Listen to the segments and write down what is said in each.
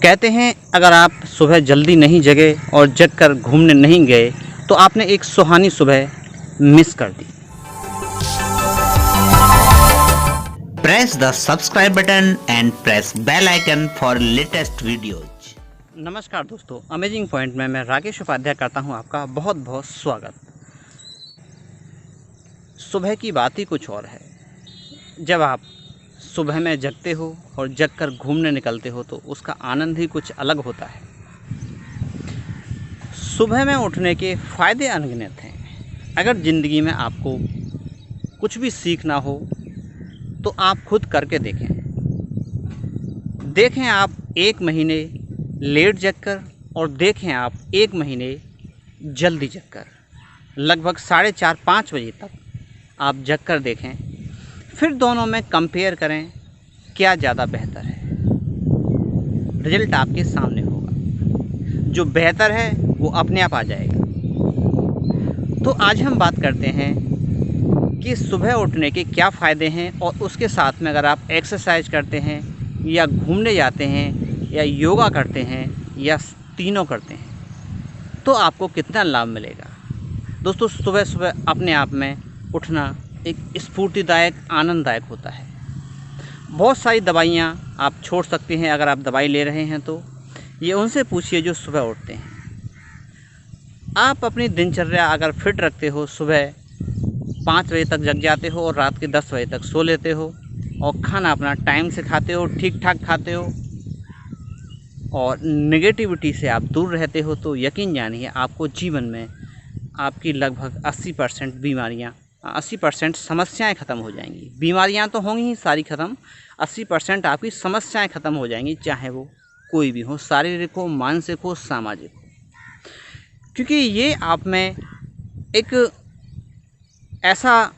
कहते हैं अगर आप सुबह जल्दी नहीं जगे और जग कर घूमने नहीं गए तो आपने एक सुहानी सुबह मिस कर दी। Press the subscribe button and press bell icon for latest videos. नमस्कार दोस्तों, अमेजिंग पॉइंट में मैं राकेश उपाध्याय करता हूं आपका बहुत बहुत स्वागत। सुबह की बात ही कुछ और है। जब आप सुबह में जगते हो और जग कर घूमने निकलते हो तो उसका आनंद ही कुछ अलग होता है। सुबह में उठने के फ़ायदे अनगिनत हैं। अगर ज़िंदगी में आपको कुछ भी सीखना हो तो आप खुद करके देखें आप 1 महीने लेट जगकर और देखें आप 1 महीने जल्दी जगकर, लगभग 4:30-5 बजे तक आप जगकर देखें, फिर दोनों में कंपेयर करें क्या ज़्यादा बेहतर है। रिजल्ट आपके सामने होगा। जो बेहतर है वो अपने आप आ जाएगा। तो आज हम बात करते हैं कि सुबह उठने के क्या फ़ायदे हैं और उसके साथ में अगर आप एक्सरसाइज करते हैं या घूमने जाते हैं या योगा करते हैं या तीनों करते हैं तो आपको कितना लाभ मिलेगा। दोस्तों, सुबह सुबह अपने आप में उठना एक स्फूर्तिदायक आनंददायक होता है। बहुत सारी दवाइयाँ आप छोड़ सकते हैं अगर आप दवाई ले रहे हैं तो। ये उनसे पूछिए जो सुबह उठते हैं। आप अपनी दिनचर्या अगर फिट रखते हो, सुबह 5 बजे तक जग जाते हो और रात के 10 बजे तक सो लेते हो और खाना अपना टाइम से खाते हो, ठीक ठाक खाते हो और नेगेटिविटी से आप दूर रहते हो तो यकीन जानिए आपको जीवन में आपकी लगभग 80% समस्याएं ख़त्म हो जाएंगी। बीमारियां तो होंगी ही सारी ख़त्म, 80% आपकी समस्याएं ख़त्म हो जाएंगी, चाहे वो कोई भी हो, शारीरिक हो, मानसिक हो, सामाजिक हो। क्योंकि ये आप में एक ऐसा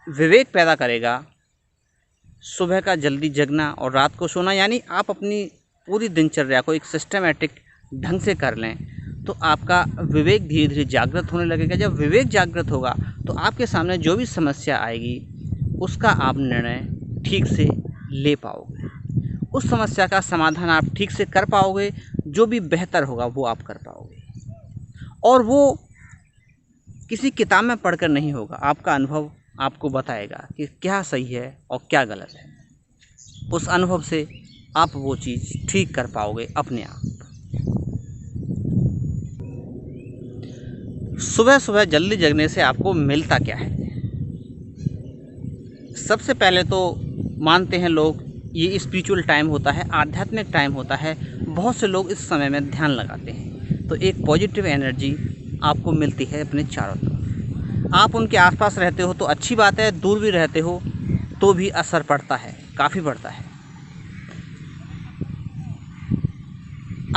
विवेक पैदा करेगा, सुबह का जल्दी जगना और रात को सोना, यानी आप अपनी पूरी दिनचर्या को एक सिस्टमेटिक ढंग से कर लें तो आपका विवेक धीरे धीरे जागृत होने लगेगा। जब विवेक जागृत होगा तो आपके सामने जो भी समस्या आएगी उसका आप निर्णय ठीक से ले पाओगे, उस समस्या का समाधान आप ठीक से कर पाओगे, जो भी बेहतर होगा वो आप कर पाओगे। और वो किसी किताब में पढ़कर नहीं होगा, आपका अनुभव आपको बताएगा कि क्या सही है और क्या गलत है। उस अनुभव से आप वो चीज़ ठीक कर पाओगे अपने आप। सुबह सुबह जल्दी जगने से आपको मिलता क्या है? सबसे पहले तो मानते हैं लोग ये स्पिरिचुअल टाइम होता है, आध्यात्मिक टाइम होता है। बहुत से लोग इस समय में ध्यान लगाते हैं तो एक पॉजिटिव एनर्जी आपको मिलती है अपने चारों तरफ। आप उनके आसपास रहते हो तो अच्छी बात है, दूर भी रहते हो तो भी असर पड़ता है, काफ़ी पड़ता है।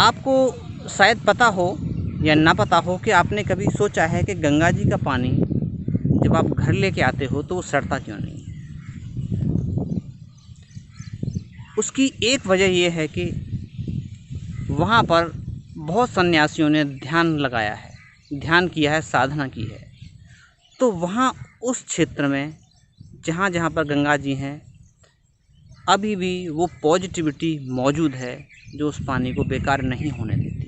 आपको शायद पता हो या ना पता हो कि आपने कभी सोचा है कि गंगा जी का पानी जब आप घर लेके आते हो तो वो सड़ता क्यों नहीं है? उसकी एक वजह ये है कि वहाँ पर बहुत सन्यासियों ने ध्यान लगाया है, ध्यान किया है, साधना की है। तो वहाँ उस क्षेत्र में जहाँ जहाँ पर गंगा जी हैं अभी भी वो पॉजिटिविटी मौजूद है जो उस पानी को बेकार नहीं होने देती।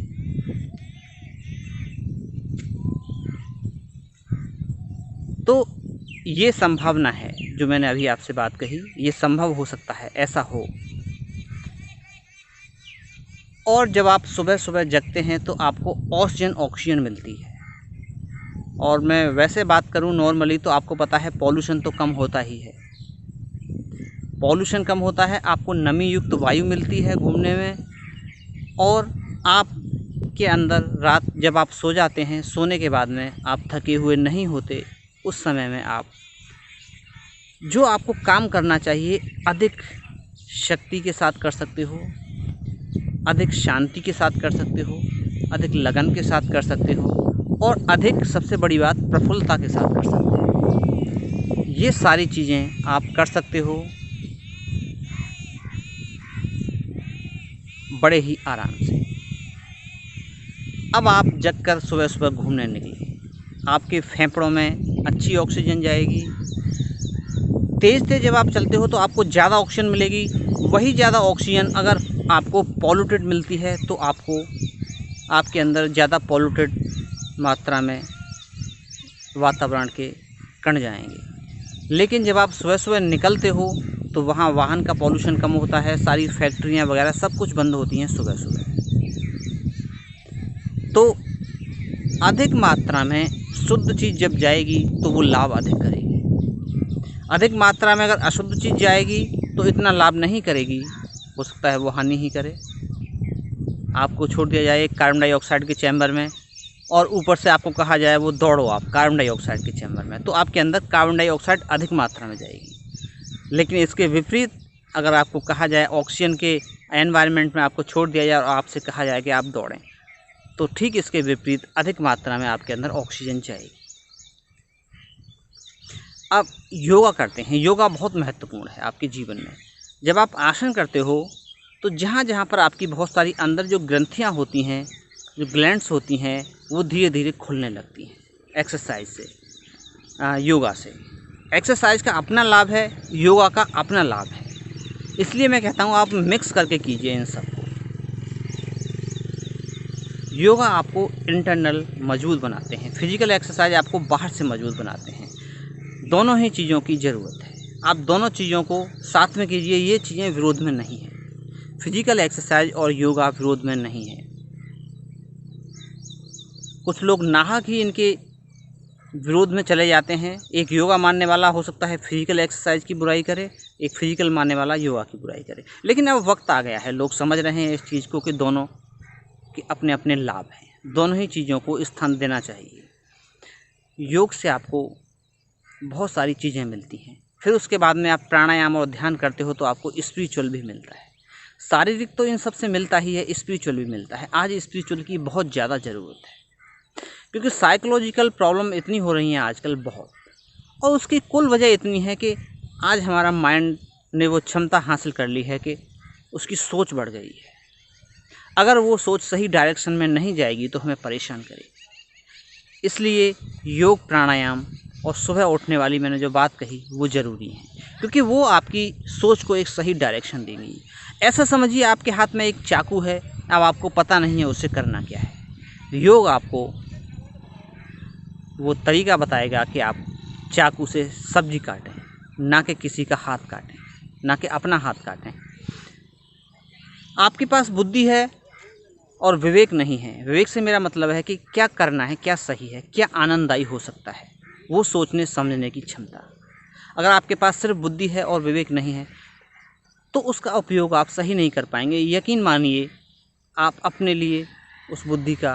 तो ये संभावना है जो मैंने अभी आपसे बात कही, ये संभव हो सकता है, ऐसा हो। और जब आप सुबह सुबह जगते हैं तो आपको ऑक्सीजन मिलती है। और मैं वैसे बात करूं नॉर्मली तो आपको पता है पॉल्यूशन तो कम होता ही है। पॉल्यूशन कम होता है, आपको नमी युक्त वायु मिलती है घूमने में। और आप के अंदर रात जब आप सो जाते हैं, सोने के बाद में आप थके हुए नहीं होते। उस समय में आप जो आपको काम करना चाहिए अधिक शक्ति के साथ कर सकते हो, अधिक शांति के साथ कर सकते हो, अधिक लगन के साथ कर सकते हो और अधिक, सबसे बड़ी बात, प्रफुल्लता के साथ कर सकते हो। ये सारी चीज़ें आप कर सकते हो बड़े ही आराम से। अब आप जगकर सुबह सुबह घूमने निकले, आपके फेफड़ों में अच्छी ऑक्सीजन जाएगी। तेज़ तेज़ जब आप चलते हो तो आपको ज़्यादा ऑक्सीजन मिलेगी। वही ज़्यादा ऑक्सीजन अगर आपको पॉल्यूटेड मिलती है तो आपको आपके अंदर ज़्यादा पॉल्यूटेड मात्रा में वातावरण के कण जाएंगे। लेकिन जब आप सुबह सुबह निकलते हो तो वहाँ वाहन का पॉल्यूशन कम होता है, सारी फैक्ट्रियाँ वगैरह सब कुछ बंद होती हैं सुबह सुबह। तो अधिक मात्रा में शुद्ध चीज़ जब जाएगी तो वो लाभ अधिक करेगी। अधिक मात्रा में अगर अशुद्ध चीज़ जाएगी तो इतना लाभ नहीं करेगी, हो सकता है वो हानि ही करे। आपको छोड़ दिया जाए कार्बन डाइऑक्साइड के चैम्बर में और ऊपर से आपको कहा जाए वो दौड़ो आप कार्बन डाइऑक्साइड के चैम्बर में, तो आपके अंदर कार्बन डाइऑक्साइड अधिक मात्रा में जाएगी। लेकिन इसके विपरीत अगर आपको कहा जाए ऑक्सीजन के एनवायरनमेंट में आपको छोड़ दिया जाए और आपसे कहा जाए कि आप दौड़ें, तो ठीक इसके विपरीत अधिक मात्रा में आपके अंदर ऑक्सीजन जाएगी। अब योगा करते हैं। योगा बहुत महत्वपूर्ण है आपके जीवन में। जब आप आसन करते हो तो जहाँ जहाँ पर आपकी बहुत सारी अंदर जो ग्रंथियाँ होती हैं, जो ग्लैंड्स होती हैं, वो धीरे धीरे खुलने लगती हैं एक्सरसाइज से, योगा से। एक्सरसाइज का अपना लाभ है, योगा का अपना लाभ है। इसलिए मैं कहता हूँ आप मिक्स करके कीजिए इन सब को। योगा आपको इंटरनल मजबूत बनाते हैं, फिजिकल एक्सरसाइज आपको बाहर से मजबूत बनाते हैं। दोनों ही चीज़ों की ज़रूरत है। आप दोनों चीज़ों को साथ में कीजिए, ये चीज़ें विरोध में नहीं हैं। फिजिकल एक्सरसाइज और योगा विरोध में नहीं है। कुछ लोग नाहक ही इनके विरोध में चले जाते हैं। एक योगा मानने वाला हो सकता है फिजिकल एक्सरसाइज की बुराई करे, एक फिजिकल मानने वाला योगा की बुराई करे। लेकिन अब वक्त आ गया है, लोग समझ रहे हैं इस चीज़ को कि दोनों के अपने अपने लाभ हैं। दोनों ही चीज़ों को स्थान देना चाहिए। योग से आपको बहुत सारी चीज़ें मिलती हैं। फिर उसके बाद में आप प्राणायाम और ध्यान करते हो तो आपको स्पिरिचुअल भी मिलता है। शारीरिक तो इन सब से मिलता ही है, स्पिरिचुअल भी मिलता है। आज स्पिरिचुअल की बहुत ज़्यादा ज़रूरत है, क्योंकि साइकोलॉजिकल प्रॉब्लम इतनी हो रही हैं आजकल बहुत, और उसकी कुल वजह इतनी है कि आज हमारा माइंड ने वो क्षमता हासिल कर ली है कि उसकी सोच बढ़ गई है। अगर वो सोच सही डायरेक्शन में नहीं जाएगी तो हमें परेशान करेगी। इसलिए योग, प्राणायाम और सुबह उठने वाली मैंने जो बात कही वो ज़रूरी है, क्योंकि वो आपकी सोच को एक सही डायरेक्शन देंगी। ऐसा समझिए आपके हाथ में एक चाकू है, अब आपको पता नहीं है उससे करना क्या है। योग आपको वो तरीका बताएगा कि आप चाकू से सब्जी काटें, ना कि किसी का हाथ काटें, ना कि अपना हाथ काटें। आपके पास बुद्धि है और विवेक नहीं है। विवेक से मेरा मतलब है कि क्या करना है, क्या सही है, क्या आनंददायी हो सकता है, वो सोचने समझने की क्षमता। अगर आपके पास सिर्फ बुद्धि है और विवेक नहीं है तो उसका उपयोग आप सही नहीं कर पाएंगे। यकीन मानिए, आप अपने लिए उस बुद्धि का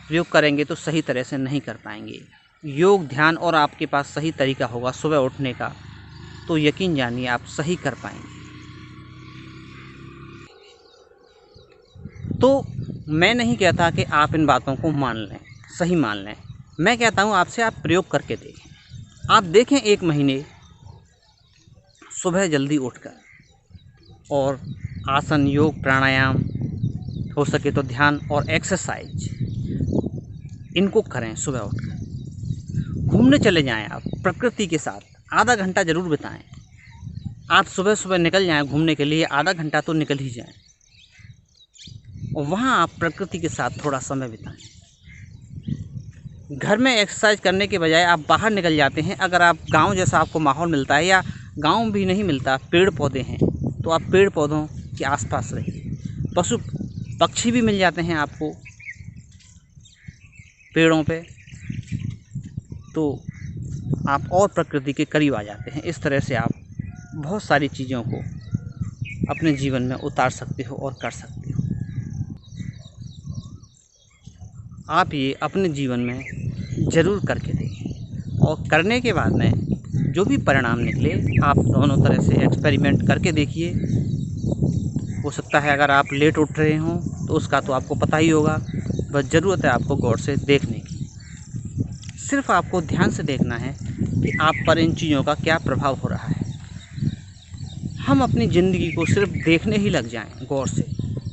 प्रयोग करेंगे तो सही तरह से नहीं कर पाएंगे। योग, ध्यान और आपके पास सही तरीका होगा सुबह उठने का, तो यकीन जानिए आप सही कर पाएंगे। तो मैं नहीं कहता कि आप इन बातों को मान लें, सही मान लें। मैं कहता हूँ आपसे आप प्रयोग करके देखें। आप देखें 1 महीने सुबह जल्दी उठकर और आसन, योग, प्राणायाम, हो सके तो ध्यान और एक्सरसाइज, इनको करें सुबह उठकर। घूमने चले जाएं आप प्रकृति के साथ, आधा घंटा ज़रूर बिताएं। आप सुबह सुबह निकल जाएं घूमने के लिए, आधा घंटा तो निकल ही जाएं और वहाँ आप प्रकृति के साथ थोड़ा समय बिताएं। घर में एक्सरसाइज करने के बजाय आप बाहर निकल जाते हैं। अगर आप गांव जैसा आपको माहौल मिलता है, या गांव भी नहीं मिलता, पेड़ पौधे हैं, तो आप पेड़ पौधों के आसपास रहिए। पशु पक्षी भी मिल जाते हैं आपको पेड़ों पे, तो आप और प्रकृति के करीब आ जाते हैं। इस तरह से आप बहुत सारी चीज़ों को अपने जीवन में उतार सकते हो और कर सकते हो। आप ये अपने जीवन में ज़रूर करके देखें और करने के बाद में जो भी परिणाम निकले, आप दोनों तरह से एक्सपेरिमेंट करके देखिए। हो सकता है अगर आप लेट उठ रहे हों तो उसका तो आपको पता ही होगा, बस ज़रूरत है आपको गौर से देखने की। सिर्फ आपको ध्यान से देखना है कि आप पर इन चीज़ों का क्या प्रभाव हो रहा है। हम अपनी ज़िंदगी को सिर्फ देखने ही लग जाएं गौर से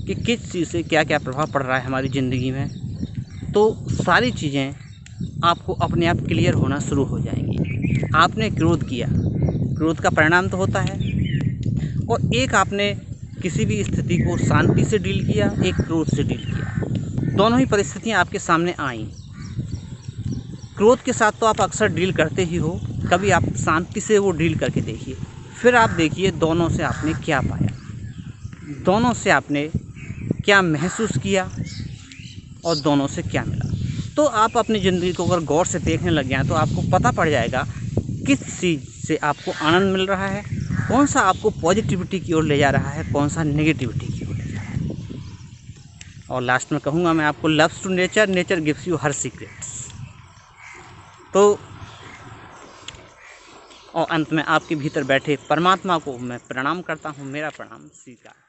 कि किस चीज़ से क्या क्या प्रभाव पड़ रहा है हमारी ज़िंदगी में, तो सारी चीज़ें आपको अपने आप क्लियर होना शुरू हो जाएंगी। आपने क्रोध किया, क्रोध का परिणाम तो होता है, और एक आपने किसी भी स्थिति को शांति से डील किया, एक क्रोध से डील किया। दोनों ही परिस्थितियाँ आपके सामने आईं। क्रोध के साथ तो आप अक्सर डील करते ही हो, कभी आप शांति से वो डील करके देखिए, फिर आप देखिए दोनों से आपने क्या पाया, दोनों से आपने क्या महसूस किया और दोनों से क्या मिला। तो आप अपनी ज़िंदगी को अगर गौर से देखने लग गए हैं तो आपको पता पड़ जाएगा किस चीज़ से आपको आनंद मिल रहा है, कौन सा आपको पॉजिटिविटी की ओर ले जा रहा है, कौन सा नेगेटिविटी की ओर ले जा रहा है। और लास्ट में कहूँगा मैं आपको, loves to nature, nature gives you her secrets. तो और अंत में आपके भीतर बैठे परमात्मा को मैं प्रणाम करता हूँ। मेरा प्रणाम स्वीकार।